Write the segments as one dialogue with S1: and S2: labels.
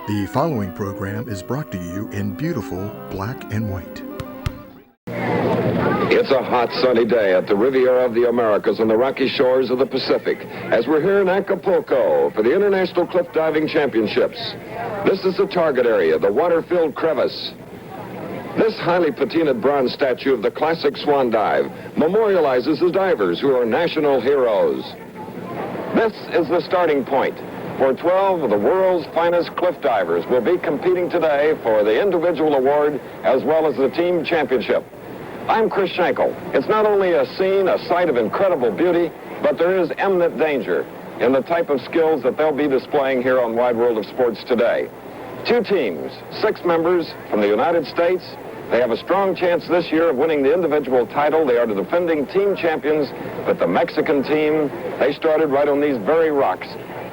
S1: The following program is brought to you in beautiful black and white.
S2: It's a hot, sunny day at the Riviera of the Americas on the rocky shores of the Pacific as we're here in Acapulco for the International Cliff Diving Championships. This is the target area, the water-filled crevice. This highly patinaed bronze statue of the classic swan dive memorializes the divers who are national heroes. This is the starting point for 12 of the world's finest cliff divers will be competing today for the individual award as well as the team championship. I'm Chris Schenkel. It's not only a scene, a sight of incredible beauty, but there is imminent danger in the type of skills that they'll be displaying here on Wide World of Sports today. 2 teams, 6 members from the United States. They have a strong chance this year of winning the individual title. They are the defending team champions, but the Mexican team, they started right on these very rocks.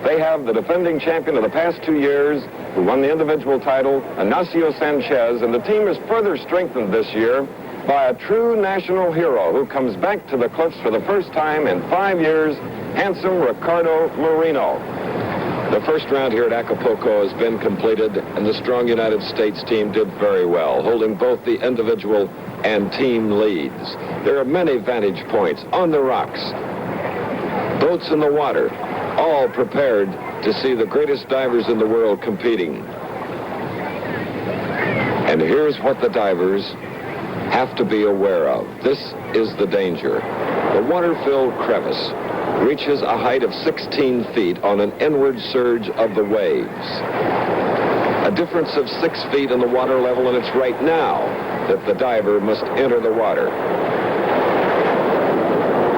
S2: They have the defending champion of the past 2 years who won the individual title, Ignacio Sanchez, and the team is further strengthened this year by a true national hero who comes back to the cliffs for the first time in 5 years, handsome Ricardo Marino. The first round here at Acapulco has been completed, and the strong United States team did very well, holding both the individual and team leads. There are many vantage points on the rocks, boats in the water, all prepared to see the greatest divers in the world competing. And here's what the divers have to be aware of. This is the danger. The water-filled crevice reaches a height of 16 feet on an inward surge of the waves. A difference of 6 feet in the water level, and it's right now that the diver must enter the water.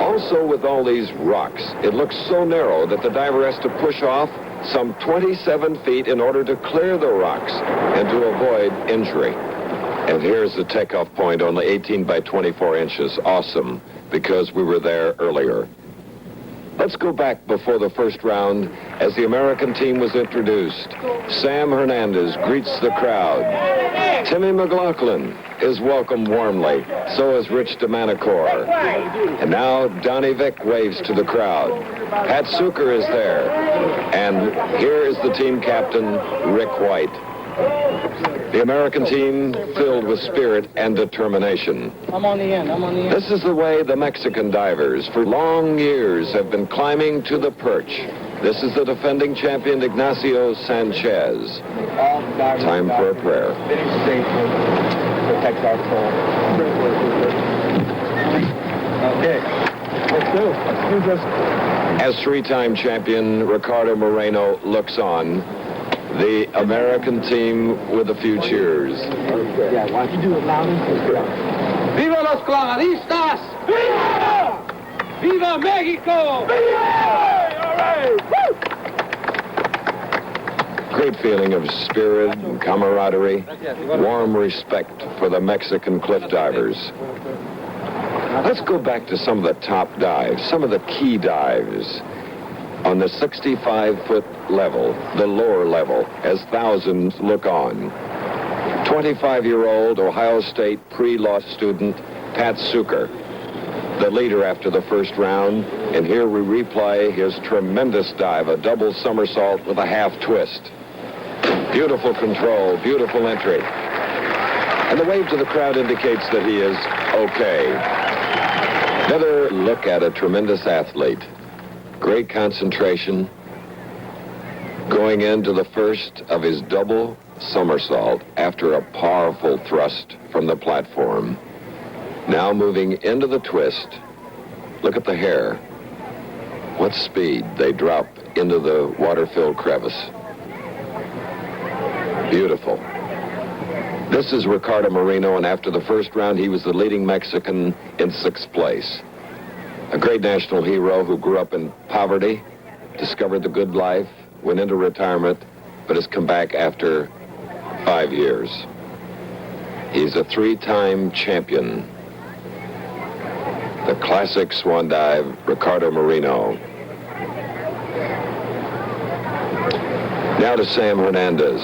S2: Also, with all these rocks, it looks so narrow that the diver has to push off some 27 feet in order to clear the rocks and to avoid injury. And here's the takeoff point, only 18 by 24 inches. Awesome, because we were there earlier. Let's go back before the first round as the American team was introduced. Sam Hernandez greets the crowd. Timmy McLaughlin is welcomed warmly. So is Rich DeManicore. And now Donnie Vick waves to the crowd. Pat Suker is there. And here is the team captain, Rick White. The American team filled with spirit and determination.
S3: I'm on the end.
S2: This is the way the Mexican divers for long years have been climbing to the perch. This is the defending champion, Ignacio Sanchez. Time for a prayer.
S3: Protect our soul. Okay, let's go.
S2: As 3-time champion Ricardo Moreno looks on, the American team with a few cheers.
S3: Yeah, why don't you do it louder? Viva los clavadistas! Viva! Viva Mexico! Viva! All right! Woo!
S2: Great feeling of spirit and camaraderie, warm respect for the Mexican cliff divers. Let's go back to some of the top dives, some of the key dives. On the 65-foot level, the lower level, as thousands look on. 25-year-old Ohio State pre-law student Pat Suker, the leader after the first round. And here we replay his tremendous dive, a double somersault with a half twist. Beautiful control, beautiful entry. And the wave to the crowd indicates that he is okay. Another look at a tremendous athlete. Great concentration, going into the first of his double somersault after a powerful thrust from the platform. Now moving into the twist. Look at the hair. What speed they drop into the water-filled crevice. Beautiful. This is Ricardo Marino, and after the first round, he was the leading Mexican in 6th place. A great national hero who grew up in poverty, discovered the good life, went into retirement, but has come back after 5 years. He's a 3-time champion. The classic swan dive, Ricardo Marino. Now to Sam Hernandez.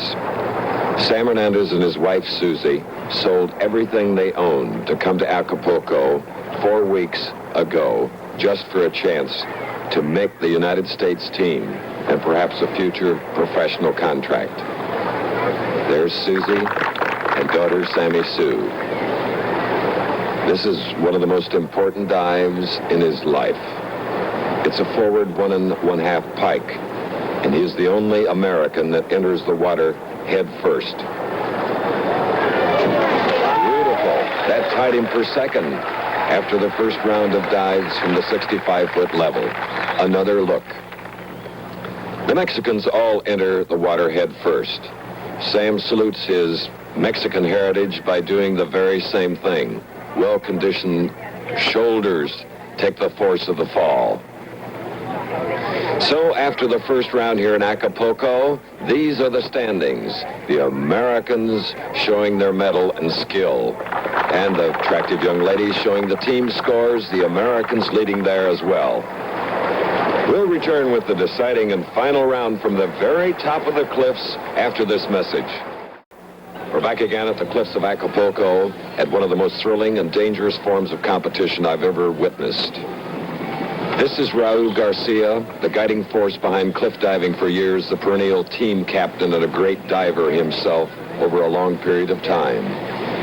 S2: Sam Hernandez and his wife, Susie, sold everything they owned to come to Acapulco 4 weeks ago just for a chance to make the United States team and perhaps a future professional contract. There's Susie and daughter Sammy Sue. This is one of the most important dives in his life. It's a forward 1 1/2 pike, and he's the only American that enters the water head first. Beautiful. That tied him for second after the first round of dives from the 65-foot level. Another look. The Mexicans all enter the water head first. Sam salutes his Mexican heritage by doing the very same thing. Well-conditioned shoulders take the force of the fall. So after the first round here in Acapulco, these are the standings. The Americans showing their mettle and skill. And the attractive young ladies showing the team scores, the Americans leading there as well. We'll return with the deciding and final round from the very top of the cliffs after this message. We're back again at the cliffs of Acapulco at one of the most thrilling and dangerous forms of competition I've ever witnessed. This is Raul Garcia, the guiding force behind cliff diving for years, the perennial team captain and a great diver himself over a long period of time.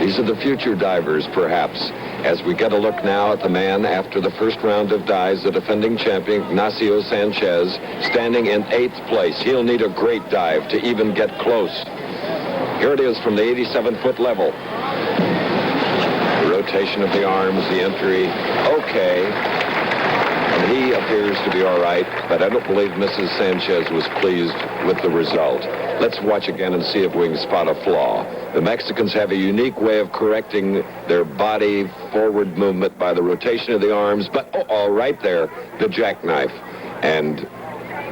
S2: These are the future divers, perhaps, as we get a look now at the man after the first round of dives, the defending champion, Ignacio Sanchez, standing in 8th place. He'll need a great dive to even get close. Here it is from the 87-foot level. The rotation of the arms, the entry, okay. And he appears to be all right, but I don't believe Mrs. Sanchez was pleased with the result. Let's watch again and see if we can spot a flaw. The Mexicans have a unique way of correcting their body forward movement by the rotation of the arms, but all right there, the jackknife. And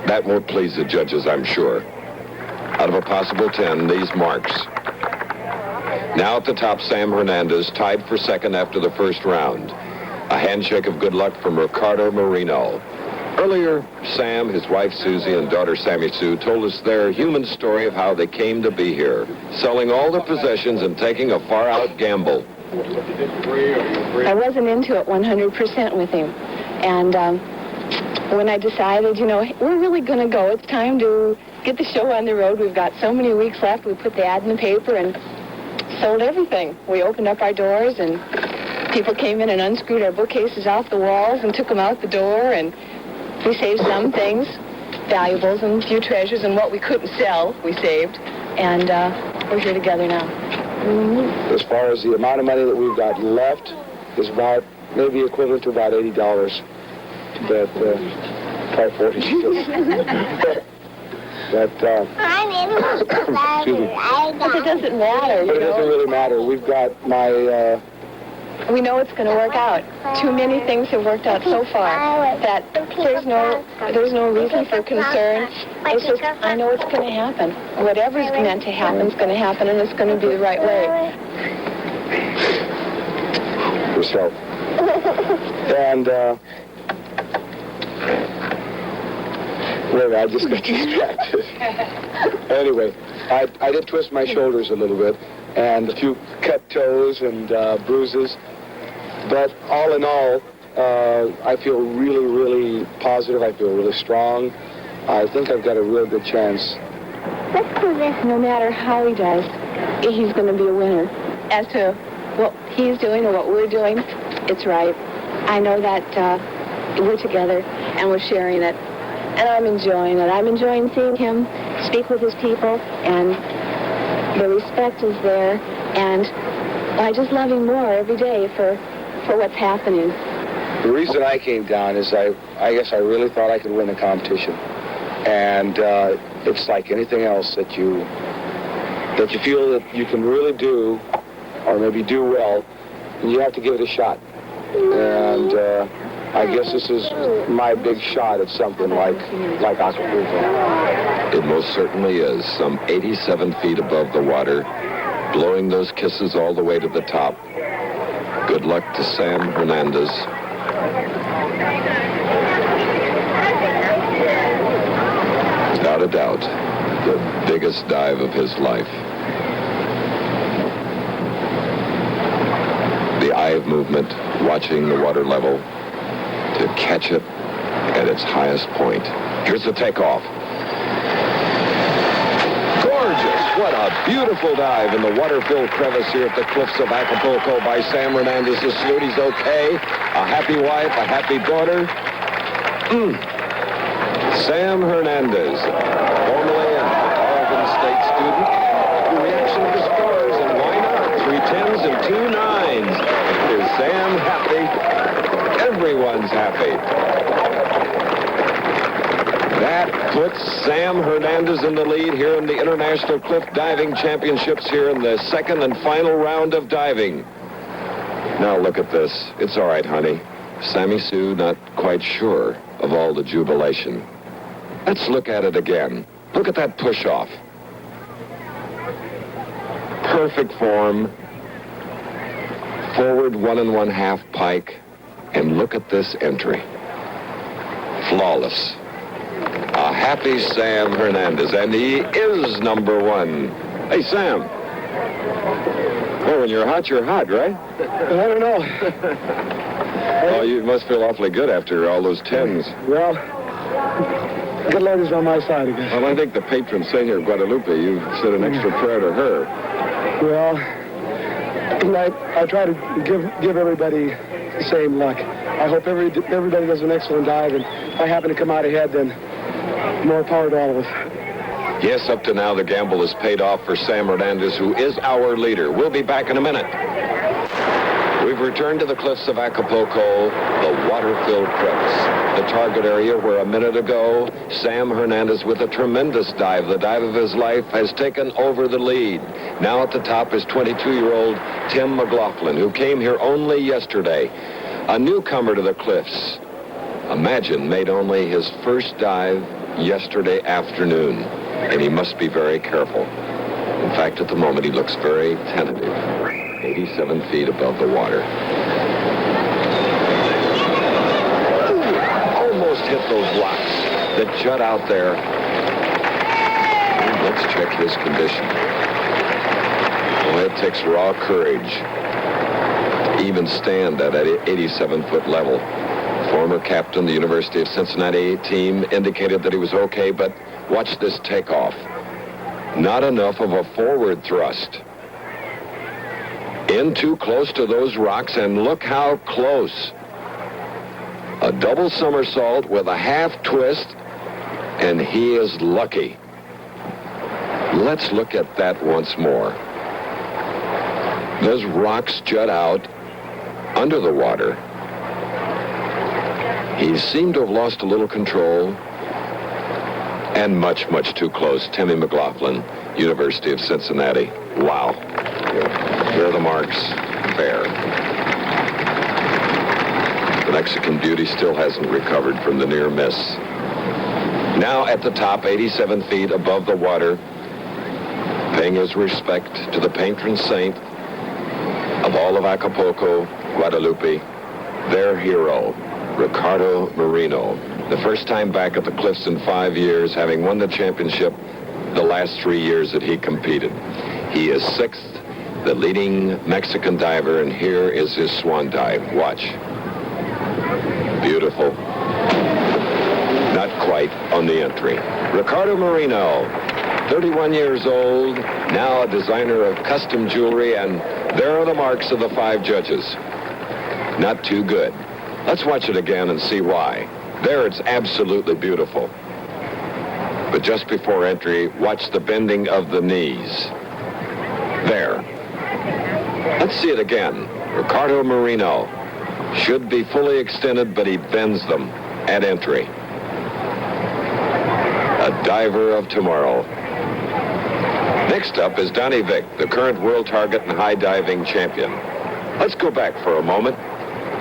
S2: that won't please the judges, I'm sure. Out of a possible 10, these marks. Now at the top, Sam Hernandez, tied for second after the first round. A handshake of good luck from Ricardo Marino. Earlier, Sam, his wife Susie, and daughter Sammy Sue told us their human story of how they came to be here, selling all their possessions and taking a far-out gamble.
S4: I wasn't into it 100% with him. And when I decided, you know, we're really going to go, it's time to get the show on the road. We've got so many weeks left. We put the ad in the paper and sold everything. We opened up our doors and people came in and unscrewed our bookcases off the walls and took them out the door, and we saved some things, valuables and a few treasures, and what we couldn't sell, we saved, and we're here together now.
S5: As far as the amount of money that we've got left is about maybe equivalent to about $80. But probably 40. But excuse me.
S4: But it doesn't matter.
S5: But it doesn't really matter. We've got my.
S4: We know it's going to work out. Too many things have worked out so far that there's no reason for concern. It's just, I know it's going to happen. Whatever's meant to happen is going to happen, and it's going to be the right way.
S5: Yourself. And wait, I just got distracted. Anyway, I did twist my shoulders a little bit, and a few cut toes and bruises. But all in all, I feel really, really positive. I feel really strong. I think I've got a real good chance.
S4: Let's do this. No matter how he does, he's going to be a winner. As to what he's doing or what we're doing, it's right. I know that we're together and we're sharing it. And I'm enjoying it. I'm enjoying seeing him speak with his people, and the respect is there. And I just love him more every day for what's happening.
S5: The reason I came down is I guess I really thought I could win the competition. And it's like anything else that you feel that you can really do, or maybe do well, and you have to give it a shot. And I guess this is my big shot at something like Acapulco.
S2: It most certainly is, some 87 feet above the water, blowing those kisses all the way to the top. Good luck to Sam Hernandez. Without a doubt, the biggest dive of his life. The eye of movement, watching the water level to catch it at its highest point. Here's the takeoff. Gorgeous. What a beautiful dive in the water-filled crevice here at the cliffs of Acapulco by Sam Hernandez. His salute, he's okay. A happy wife, a happy daughter. Sam Hernandez, formerly an Oregon State student. The reaction of the stars, and why not? 3 10s and 2 9s. Is Sam happy? Everyone's happy. That puts Sam Hernandez in the lead here in the International Cliff Diving Championships here in the second and final round of diving. Now look at this. It's all right, honey. Sammy Sue not quite sure of all the jubilation. Let's look at it again. Look at that push-off. Perfect form. Forward 1 1/2 pike. And look at this entry. Flawless. A happy Sam Hernandez, and he is number 1. Hey, Sam. Well, when you're hot, right?
S6: I don't know.
S2: Oh, you must feel awfully good after all those 10s.
S6: Well, good Lord is on my side again.
S2: Well, I think the patron saint here, Guadalupe, you said an extra prayer to her.
S6: Well, I try to give everybody the same luck. I hope everybody does an excellent dive, and if I happen to come out ahead, then more power to all of us.
S2: Yes, up to now, the gamble has paid off for Sam Hernandez, who is our leader. We'll be back in a minute. We've returned to the cliffs of Acapulco, the water-filled crevice, the target area where a minute ago, Sam Hernandez, with a tremendous dive, the dive of his life, has taken over the lead. Now at the top is 22-year-old Tim McLaughlin, who came here only yesterday, a newcomer to the cliffs. Imagine, made only his first dive yesterday afternoon, and he must be very careful. In fact, at the moment, he looks very tentative. 87 feet above the water. Almost hit those rocks that jut out there. Let's check his condition. Well, it takes raw courage to even stand at an 87-foot level. Former captain, the University of Cincinnati team, indicated that he was okay, but watch this takeoff. Not enough of a forward thrust. In too close to those rocks, and look how close. A double somersault with a half twist, and he is lucky. Let's look at that once more. Those rocks jut out under the water. He seemed to have lost a little control, and much, much too close. Timmy McLaughlin, University of Cincinnati. Wow. There are the marks. Fair. The Mexican beauty still hasn't recovered from the near miss. Now at the top, 87 feet above the water, paying his respect to the patron saint of all of Acapulco, Guadalupe, their hero, Ricardo Marino. The first time back at the cliffs in 5 years, having won the championship the last 3 years that he competed. He is 6th, the leading Mexican diver, and here is his swan dive. Watch. Beautiful. Not quite on the entry. Ricardo Marino, 31 years old, now a designer of custom jewelry, and there are the marks of the 5 judges. Not too good. Let's watch it again and see why. There, it's absolutely beautiful. But just before entry, watch the bending of the knees. There. Let's see it again. Ricardo Marino should be fully extended, but he bends them at entry. A diver of tomorrow. Next up is Donnie Vick, the current world target and high diving champion. Let's go back for a moment.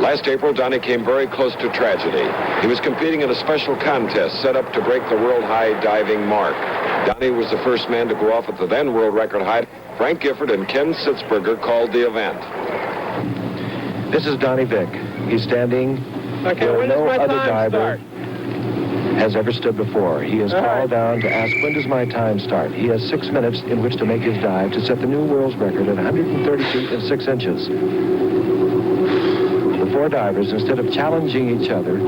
S2: Last April, Donnie came very close to tragedy. He was competing in a special contest set up to break the world high diving mark. Donnie was the first man to go off at the then world record height. Frank Gifford and Ken Sitzberger called the event.
S7: This is Donnie Vick. He's standing where no other diver has ever stood before. He is called down to ask, when does my time start? He has 6 minutes in which to make his dive to set the new world's record at 130 feet and 6 inches. The 4 divers, instead of challenging each other,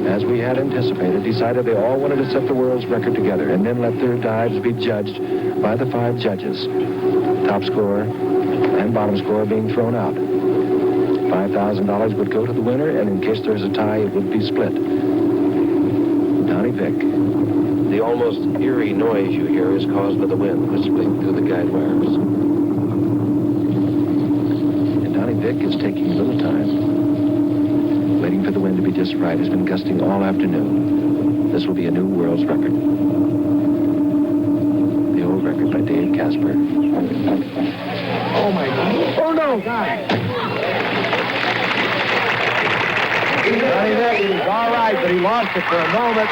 S7: as we had anticipated, decided they all wanted to set the world's record together and then let their dives be judged by the 5 judges. Top score and bottom score being thrown out. $5,000 would go to the winner, and in case there's a tie, it would be split. Donnie Vick.
S8: The almost eerie noise you hear is caused by the wind whistling through the guide wires.
S7: And Donnie Vick is taking little time. Waiting for the wind to be just right. Has been gusting all afternoon. This will be a new world's record. The old record by Dave Casper.
S6: Oh, my God. Oh, no. God.
S7: Donnie Vick, he's all right, but he lost it for a moment.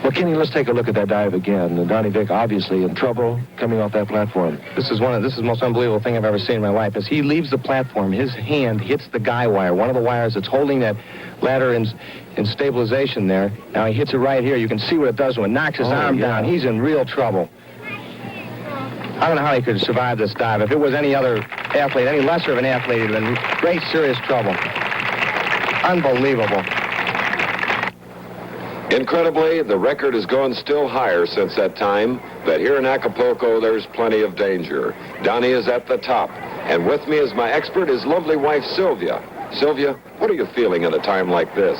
S7: Well, Kenny, let's take a look at that dive again. Donnie Vick obviously in trouble coming off that platform.
S8: This is the most unbelievable thing I've ever seen in my life. As he leaves the platform, his hand hits the guy wire, one of the wires that's holding that ladder in stabilization there. Now he hits it right here. You can see what it does when it knocks his arm down. He's in real trouble. I don't know how he could survive this dive. If it was any other athlete, any lesser of an athlete, he'd have been in great serious trouble. Unbelievable.
S2: Incredibly, the record has gone still higher since that time, but here in Acapulco, there's plenty of danger. Donnie is at the top, and with me as my expert is lovely wife, Sylvia. Sylvia, what are you feeling at a time like this?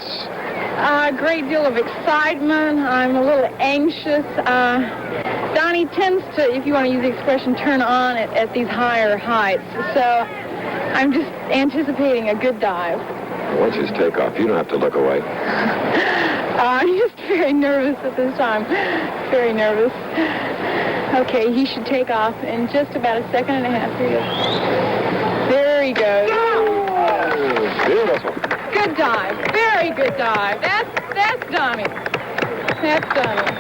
S9: A great deal of excitement. I'm a little anxious. Donnie tends to, if you want to use the expression, turn on at these higher heights. So I'm just anticipating a good dive.
S2: Why don't you just take off? You don't have to look away.
S9: I'm just very nervous at this time. Very nervous. Okay, he should take off in just about a second and a half. There he goes.
S2: Beautiful.
S9: Good dive. Very good dive. That's Donnie. That's Donnie.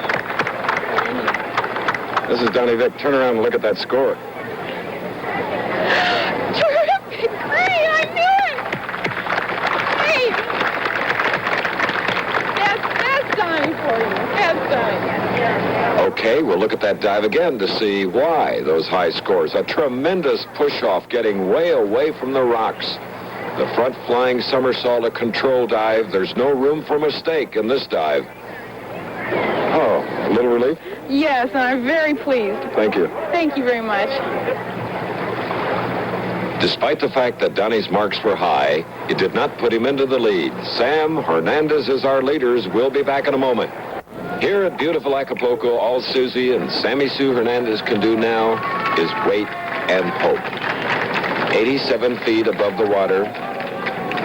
S2: This is Donnie Vick. Turn around and look at that score.
S9: Terrific. Great. I knew it. Hey. That's Donnie for you. That's Donnie.
S2: Okay, we'll look at that dive again to see why those high scores. A tremendous push-off getting way away from the rocks. The front flying somersault, a control dive. There's no room for mistake in this dive. Oh, a little relief?
S9: Yes, and I'm very pleased.
S2: Thank you.
S9: Thank you very much.
S2: Despite the fact that Donnie's marks were high, it did not put him into the lead. Sam Hernandez is our leaders. We'll be back in a moment. Here at beautiful Acapulco, all Susie and Sammy Sue Hernandez can do now is wait and hope. 87 feet above the water.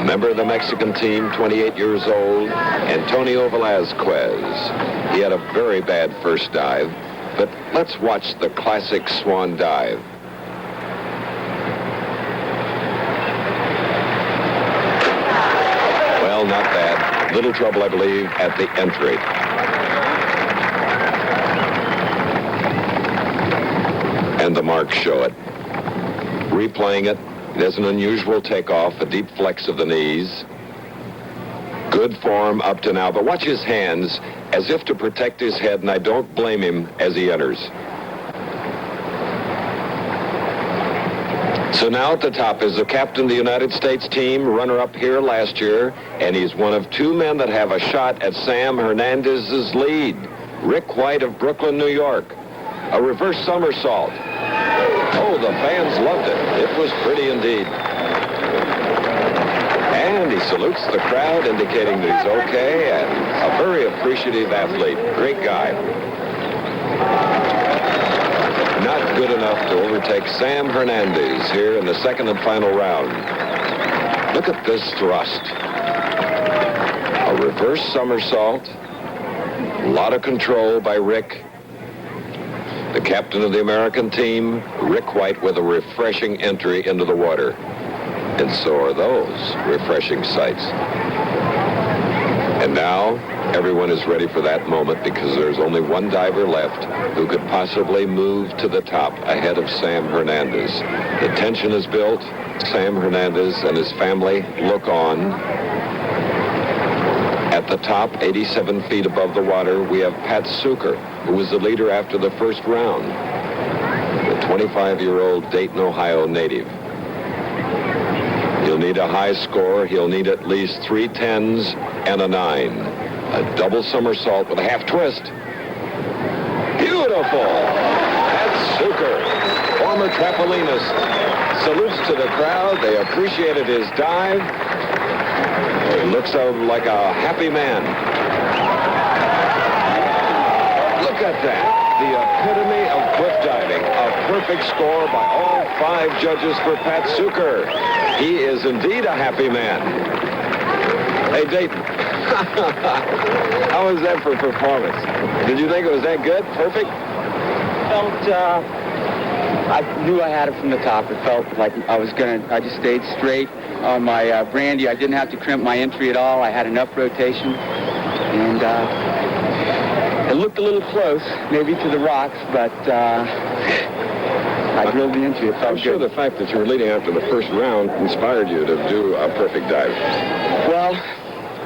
S2: Member of the Mexican team, 28 years old, Antonio Velazquez. He had a very bad first dive, but let's watch the classic swan dive. Well, not bad. Little trouble, I believe, at the entry. And the marks show it. Replaying it, there's an unusual takeoff, a deep flex of the knees. Good form up to now, but watch his hands as if to protect his head, and I don't blame him as he enters. So now at the top is the captain of the United States team, runner-up here last year, and he's one of 2 men that have a shot at Sam Hernandez's lead. Rick White of Brooklyn, New York. A reverse somersault. Oh, the fans loved it. It was pretty indeed. And he salutes the crowd, indicating that he's okay, and a very appreciative athlete. Great guy. Not good enough to overtake Sam Hernandez here in the second and final round. Look at this thrust. A reverse somersault. A lot of control by Rick. The captain of the American team, Rick White, with a refreshing entry into the water. And so are those refreshing sights. And now, everyone is ready for that moment because there's only one diver left who could possibly move to the top ahead of Sam Hernandez. The tension is built. Sam Hernandez and his family look on. At the top, 87 feet above the water, we have Pat Suker, who was the leader after the first round. The 25-year-old Dayton, Ohio native. He'll need a high score. He'll need at least 3 10s and a 9. A double somersault with a half twist. Beautiful! Pat Sucher, former trampolinist, salutes to the crowd. They appreciated his dive. He looks like a happy man. Look at that. The epitome of cliff diving. A perfect score by all 5 judges for Pat Sucher. He is indeed a happy man. Hey, Dayton. How was that for performance? Did you think it was that good? Perfect?
S10: I knew I had it from the top. It felt like I just stayed straight on my brandy. I didn't have to crimp my entry at all. I had enough rotation. And it looked a little close, maybe to the rocks, but I drilled the entry. It felt
S2: I'm sure
S10: good.
S2: the fact that you were leading after the first round inspired you to do a perfect dive.
S10: Well,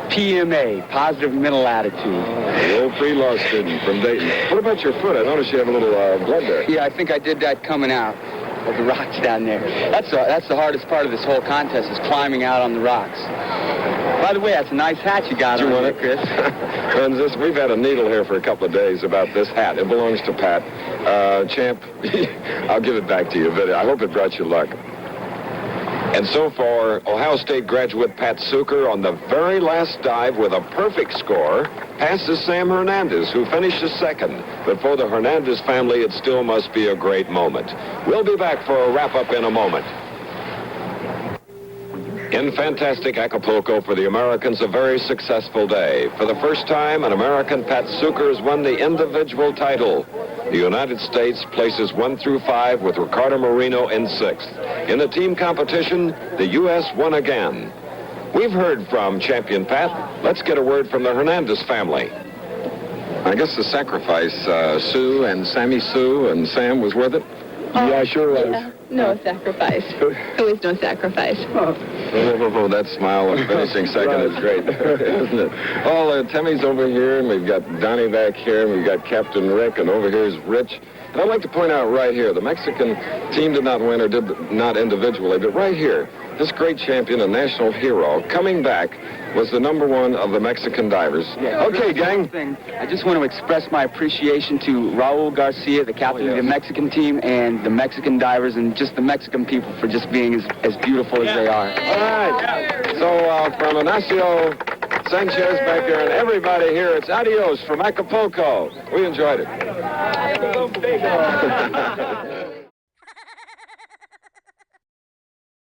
S10: PMA, positive mental attitude.
S2: The old pre-law student from Dayton. What about your foot? I noticed you have a little blood there.
S10: Yeah, I think I did that coming out of the rocks down there. That's the hardest part of this whole contest, is climbing out on the rocks. By the way, that's a nice hat you got on there, Chris.
S2: Friends, we've had a needle here for a couple of days about this hat. It belongs to Pat. Champ, I'll give it back to you, but I hope it brought you luck. And so far, Ohio State graduate Pat Sucher on the very last dive with a perfect score passes Sam Hernandez, who finishes second. But for the Hernandez family, it still must be a great moment. We'll be back for a wrap-up in a moment. In fantastic Acapulco, for the Americans, a very successful day. For the first time, an American, Pat Sucher, has won the individual title. The United States places 1 through 5 with Ricardo Marino in 6th. In the team competition, the U.S. won again. We've heard from champion Pat. Let's get a word from the Hernandez family. I guess the sacrifice, Sue and Sammy Sue and Sam was worth it?
S6: Yeah, sure was.
S4: Yeah, no sacrifice. There was no sacrifice.
S2: Oh, that smile of finishing second is great, isn't it? Oh, Timmy's over here, and we've got Donnie back here, and we've got Captain Rick, and over here is Rich. And I'd like to point out right here, the Mexican team did not win, or did not individually, but right here, this great champion, a national hero, coming back, was the #1 of the Mexican divers.
S10: Yeah,
S2: okay, gang.
S10: I just want to express my appreciation to Raul Garcia, the captain of the Mexican team, and the Mexican divers, and just the Mexican people for just being as beautiful as they are.
S2: All right. So from Ignacio Sanchez back there and everybody here, it's adios from Acapulco. We enjoyed it.